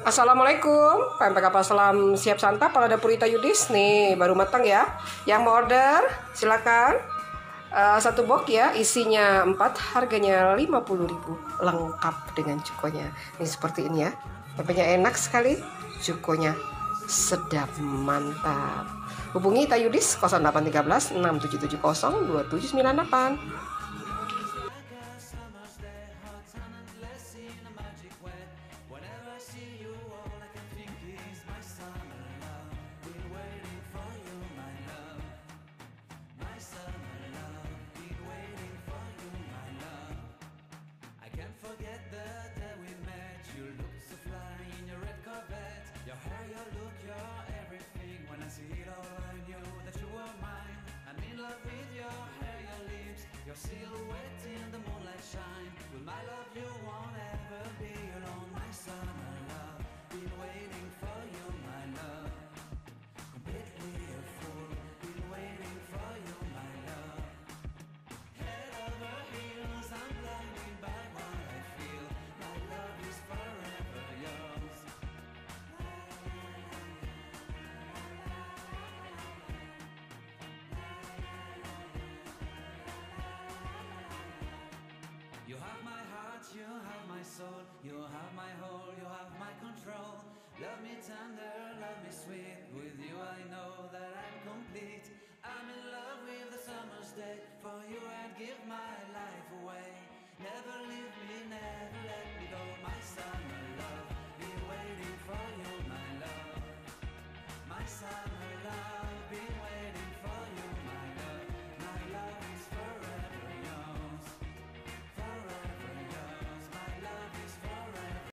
Assalamualaikum, pempek kapal selam siap santap pada Purita Yudis nih, baru matang ya. Yang mau order silakan. Satu box ya, isinya 4, harganya 50.000, lengkap dengan cukonya. Ini seperti ini ya. Pempeknya enak sekali, cukonya sedap, mantap. Hubungi Tayudis 0813 6770 2798. Your silhouette in the moonlight shine. With my love you won't ever be alone. My summer love, been waiting for you, my love. Completely a fool, been waiting for you, my love. Head over heels, I'm blinded by what I feel. My love is forever yours. You have my heart, you have my soul, you have my whole, you have my control. Love me tender, love me sweet, with you I know that I'm complete. I'm in love with the summer's day, for you I'd give my life away. Never leave me, never let me go.